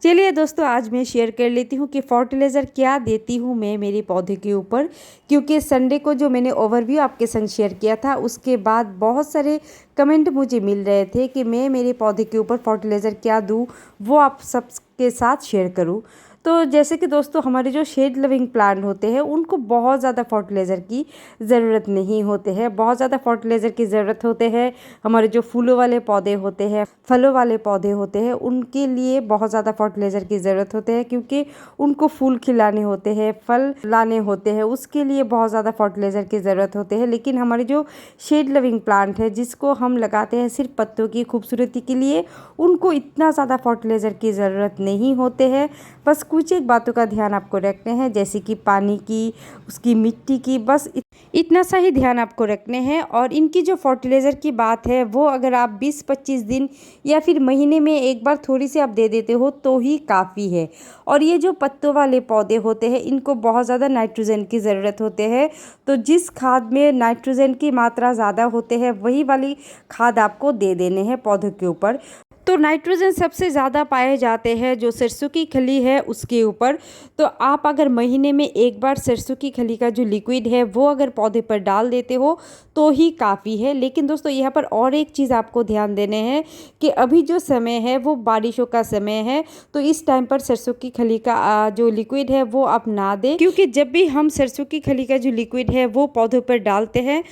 चलिए दोस्तों, आज मैं शेयर कर लेती हूँ कि फर्टिलाइज़र क्या देती हूँ मैं मेरे पौधे के ऊपर। क्योंकि संडे को जो मैंने ओवरव्यू आपके संग शेयर किया था, उसके बाद बहुत सारे कमेंट मुझे मिल रहे थे कि मैं मेरे पौधे के ऊपर फर्टिलाइज़र क्या दूँ, वो आप सबके साथ शेयर करूँ। तो जैसे कि दोस्तों, हमारे जो शेड लविंग प्लांट होते हैं उनको बहुत ज़्यादा फर्टिलाइज़र की ज़रूरत नहीं होते हैं। बहुत ज़्यादा फर्टिलाइज़र की ज़रूरत होते हैं हमारे जो फूलों वाले पौधे होते हैं, फलों वाले पौधे होते हैं, उनके लिए बहुत ज़्यादा फर्टिलाइज़र की ज़रूरत होते हैं। क्योंकि उनको फूल खिलाने होते हैं, फल लाने होते हैं, उसके लिए बहुत ज़्यादा फर्टिलाइज़र की ज़रूरत होते हैं। लेकिन हमारे जो शेड लविंग प्लांट है, जिसको हम लगाते हैं सिर्फ पत्तों की खूबसूरती के लिए, उनको इतना ज़्यादा फर्टिलाइज़र की ज़रूरत नहीं होते हैं। बस कुछ एक बातों का ध्यान आपको रखने हैं, जैसे कि पानी की, उसकी मिट्टी की, बस इतना सा ही ध्यान आपको रखने हैं। और इनकी जो फर्टिलाइज़र की बात है, वो अगर आप 20-25 दिन या फिर महीने में एक बार थोड़ी सी आप दे देते हो तो ही काफ़ी है। और ये जो पत्तों वाले पौधे होते हैं, इनको बहुत ज़्यादा नाइट्रोजन की ज़रूरत होते हैं। तो जिस खाद में नाइट्रोजन की मात्रा ज़्यादा होते हैं, वही वाली खाद आपको दे देने हैं पौधों के ऊपर। तो नाइट्रोजन सबसे ज़्यादा पाए जाते हैं जो सरसों की खली है उसके ऊपर। तो आप अगर महीने में एक बार सरसों की खली का जो लिक्विड है वो अगर पौधे पर डाल देते हो तो ही काफ़ी है। लेकिन दोस्तों, यहाँ पर और एक चीज़ आपको ध्यान देने हैं कि अभी जो समय है वो बारिशों का समय है। तो इस टाइम पर सरसों की खली का जो लिक्विड है वो आप ना दें। क्योंकि जब भी हम सरसों की खली का जो लिक्विड है वो पौधों पर डालते हैं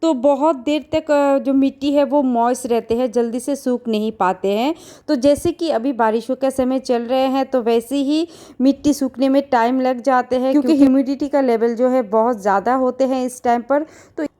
तो बहुत देर तक जो मिट्टी है वो मॉइस्ट रहते हैं, जल्दी से सूख नहीं पाते हैं। तो जैसे कि अभी बारिशों का समय चल रहे हैं, तो वैसे ही मिट्टी सूखने में टाइम लग जाते हैं, क्योंकि ह्यूमिडिटी का लेवल जो है बहुत ज़्यादा होते हैं इस टाइम पर।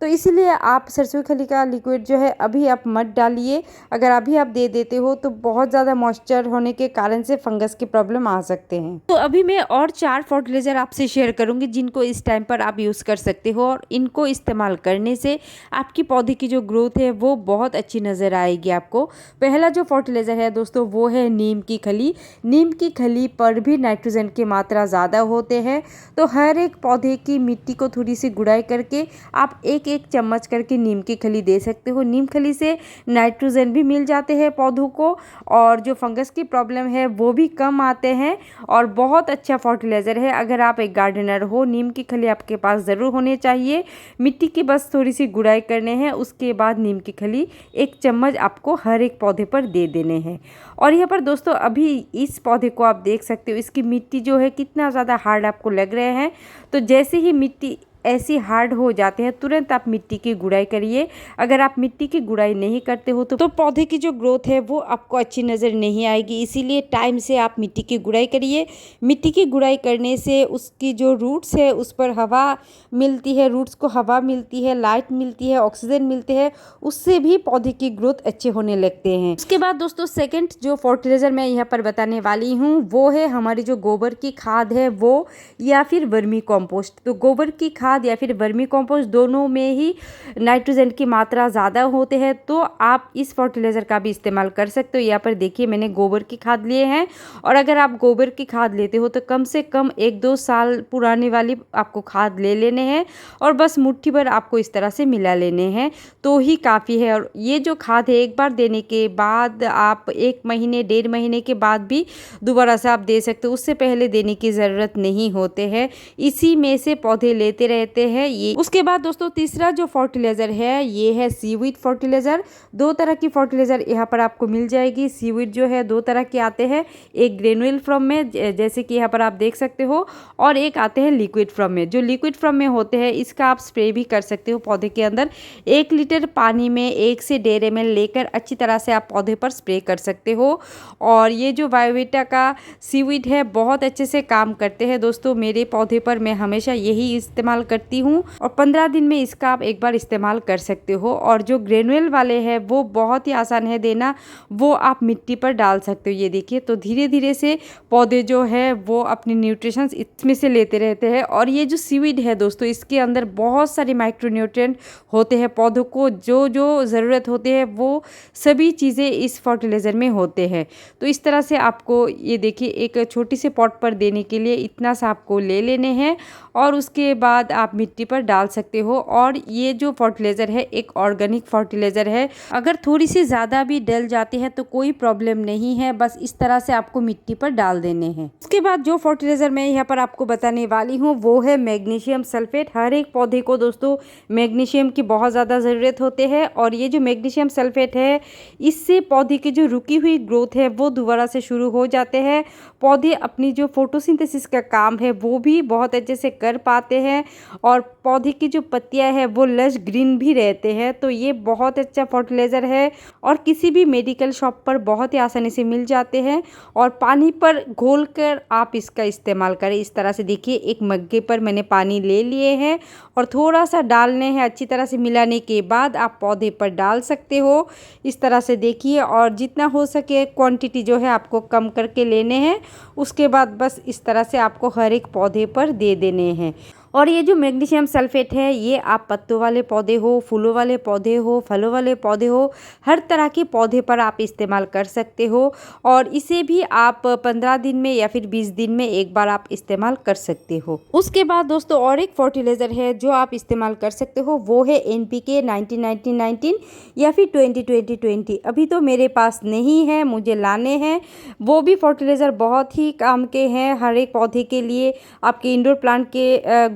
तो इसीलिए आप सरसों की खली का लिक्विड जो है अभी आप मत डालिए। अगर अभी आप दे देते हो तो बहुत ज़्यादा मॉइस्चर होने के कारण से फंगस की प्रॉब्लम आ सकते हैं। तो अभी मैं और 4 फर्टिलाइज़र आपसे शेयर करूँगी जिनको इस टाइम पर आप यूज़ कर सकते हो, और इनको इस्तेमाल करने से आपकी पौधे की जो ग्रोथ है वो बहुत अच्छी नज़र आएगी आपको। पहला जो फर्टिलाइज़र है दोस्तों, वो है नीम की खली। नीम की खली पर भी नाइट्रोजन की मात्रा ज़्यादा होते हैं। तो हर एक पौधे की मिट्टी को थोड़ी सी गुड़ाई करके आप एक एक चम्मच करके नीम की खली दे सकते हो। नीम खली से नाइट्रोजन भी मिल जाते हैं पौधों को, और जो फंगस की प्रॉब्लम है वो भी कम आते हैं। और बहुत अच्छा फर्टिलाइज़र है। अगर आप एक गार्डनर हो, नीम की खली आपके पास ज़रूर होने चाहिए। मिट्टी की बस थोड़ी सी गुड़ाई करने हैं, उसके बाद नीम की खली 1 चम्मच आपको हर एक पौधे पर दे देने हैं। और यहाँ पर दोस्तों, अभी इस पौधे को आप देख सकते हो, इसकी मिट्टी जो है कितना ज़्यादा हार्ड आपको लग रहे हैं। तो जैसे ही मिट्टी ऐसी हार्ड हो जाते हैं, तुरंत आप मिट्टी की गुड़ाई करिए। अगर आप मिट्टी की गुड़ाई नहीं करते हो तो पौधे की जो ग्रोथ है वो आपको अच्छी नज़र नहीं आएगी। इसीलिए टाइम से आप मिट्टी की गुड़ाई करिए। मिट्टी की गुड़ाई करने से उसकी जो रूट्स है उस पर हवा मिलती है, रूट्स को हवा मिलती है, लाइट मिलती है, ऑक्सीजन मिलते हैं, उससे भी पौधे की ग्रोथ अच्छे होने लगते हैं। उसके बाद दोस्तों, सेकेंड जो फर्टिलाइज़र मैं यहाँ पर बताने वाली हूँ वो है हमारी जो गोबर की खाद है वो, या फिर वर्मी कॉम्पोस्ट। तो गोबर की खाद या फिर वर्मी कंपोस्ट, दोनों में ही नाइट्रोजन की मात्रा ज़्यादा होते हैं। तो आप इस फर्टिलाइज़र का भी इस्तेमाल कर सकते हो। यहाँ पर देखिए, मैंने गोबर की खाद लिए हैं। और अगर आप गोबर की खाद लेते हो तो कम से कम 1-2 साल पुरानी वाली आपको खाद ले लेने हैं, और बस मुट्ठी भर आपको इस तरह से मिला लेने हैं तो ही काफ़ी है। और ये जो खाद है, एक बार देने के बाद आप 1 महीने 1.5 महीने के बाद भी दोबारा से आप दे सकते हो, उससे पहले देने की ज़रूरत नहीं होते हैं। इसी में से पौधे लेते रहते हैं ये। उसके बाद दोस्तों, तीसरा जो फर्टिलाइज़र है ये है सीवीड फर्टिलाइज़र। 2 तरह की फर्टिलाइज़र यहाँ पर आपको मिल जाएगी। सीवीड जो है 2 तरह के आते हैं, एक ग्रेनुअल फॉर्म में जैसे कि यहाँ पर आप देख सकते हो, और एक आते हैं लिक्विड फॉर्म में। जो लिक्विड फॉर्म में होते हैं, इसका आप स्प्रे भी कर सकते हो पौधे के अंदर। 1 लीटर पानी में 1 से 1.5 ml लेकर अच्छी तरह से आप पौधे पर स्प्रे कर सकते हो। और ये जो बायोविटा का सीवीड है बहुत अच्छे से काम करते हैं दोस्तों। मेरे पौधे पर मैं हमेशा यही इस्तेमाल करती हूँ, और 15 दिन में इसका आप एक बार इस्तेमाल कर सकते हो। और जो ग्रेनुअल वाले हैं वो बहुत ही आसान है देना, वो आप मिट्टी पर डाल सकते हो। ये देखिए, तो धीरे धीरे से पौधे जो है वो अपनी न्यूट्रिशंस इसमें से लेते रहते हैं। और ये जो सीवीड है दोस्तों, इसके अंदर बहुत सारे माइक्रोन्यूट्रिएंट होते हैं। पौधों को जो जो ज़रूरत होती है वो सभी चीज़ें इस फर्टिलाइज़र में होते हैं। तो इस तरह से आपको ये देखिए, एक छोटी सी पॉट पर देने के लिए इतना सा आपको ले लेने हैं। और उसके बाद आप मिट्टी पर डाल सकते हो। और ये जो फर्टिलाइज़र है एक ऑर्गेनिक फर्टिलाइज़र है, अगर थोड़ी सी ज़्यादा भी डल जाती है तो कोई प्रॉब्लम नहीं है, बस इस तरह से आपको मिट्टी पर डाल देने हैं। उसके बाद जो फर्टिलाइज़र मैं यहाँ पर आपको बताने वाली हूँ वो है मैग्नीशियम सल्फेट। हर एक पौधे को दोस्तों मैग्नीशियम की बहुत ज़्यादा ज़रूरत होते हैं, और ये जो मैग्नीशियम सल्फेट है इससे पौधे की जो रुकी हुई ग्रोथ है वो दोबारा से शुरू हो जाते हैं। पौधे अपनी जो फोटोसिंथेसिस का काम है वो भी बहुत अच्छे से कर पाते हैं, और पौधे की जो पत्तियां है वो लश ग्रीन भी रहते हैं। तो ये बहुत अच्छा फर्टिलाइज़र है, और किसी भी मेडिकल शॉप पर बहुत ही आसानी से मिल जाते हैं, और पानी पर घोलकर आप इसका इस्तेमाल करें। इस तरह से देखिए, एक मग्गे पर मैंने पानी ले लिए हैं और थोड़ा सा डालने हैं। अच्छी तरह से मिलाने के बाद आप पौधे पर डाल सकते हो। इस तरह से देखिए, और जितना हो सके क्वांटिटी जो है आपको कम करके लेने हैं। उसके बाद बस इस तरह से आपको हर एक पौधे पर दे देने हैं। और ये जो मैग्नीशियम सल्फेट है ये आप पत्तों वाले पौधे हो, फूलों वाले पौधे हो, फलों वाले पौधे हो, हर तरह के पौधे पर आप इस्तेमाल कर सकते हो। और इसे भी आप 15 दिन में या फिर 20 दिन में एक बार आप इस्तेमाल कर सकते हो। उसके बाद दोस्तों और एक फर्टिलाइज़र है जो आप इस्तेमाल कर सकते हो, वो है NPK 19-19-19 या फिर 20-20-20। अभी तो मेरे पास नहीं है, मुझे लाने हैं। वो भी फर्टिलाइज़र बहुत ही काम के हैं हर एक पौधे के लिए, आपके इंडोर प्लांट के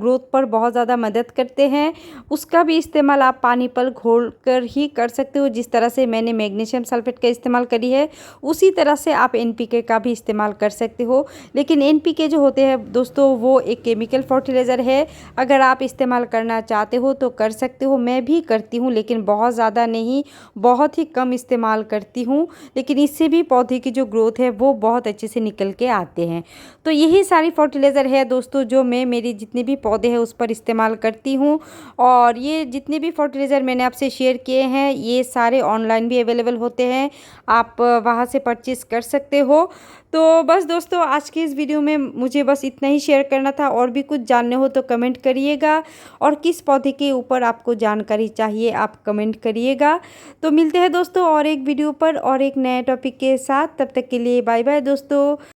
ग्रोथ पर बहुत ज़्यादा मदद करते हैं। उसका भी इस्तेमाल आप पानी पर घोल कर ही कर सकते हो। जिस तरह से मैंने मैग्नीशियम सल्फेट का इस्तेमाल करी है उसी तरह से आप NPK का भी इस्तेमाल कर सकते हो। लेकिन NPK जो होते हैं दोस्तों वो एक केमिकल फर्टिलाइज़र है, अगर आप इस्तेमाल करना चाहते हो तो कर सकते हो। मैं भी करती हूँ लेकिन बहुत ज़्यादा नहीं, बहुत ही कम इस्तेमाल करती हूँ, लेकिन इससे भी पौधे की जो ग्रोथ है वो बहुत अच्छे से निकल के आते हैं। तो यही सारी फर्टिलाइज़र है दोस्तों जो मैं मेरी जितने भी पौधे हैं उस पर इस्तेमाल करती हूँ। और ये जितने भी फर्टिलाइज़र मैंने आपसे शेयर किए हैं ये सारे ऑनलाइन भी अवेलेबल होते हैं, आप वहाँ से परचेज़ कर सकते हो। तो बस दोस्तों आज की इस वीडियो में मुझे बस इतना ही शेयर करना था। और भी कुछ जानने हो तो कमेंट करिएगा, और किस पौधे के ऊपर आपको जानकारी चाहिए आप कमेंट करिएगा। तो मिलते हैं दोस्तों और एक वीडियो पर और एक नए टॉपिक के साथ, तब तक के लिए बाय बाय दोस्तों।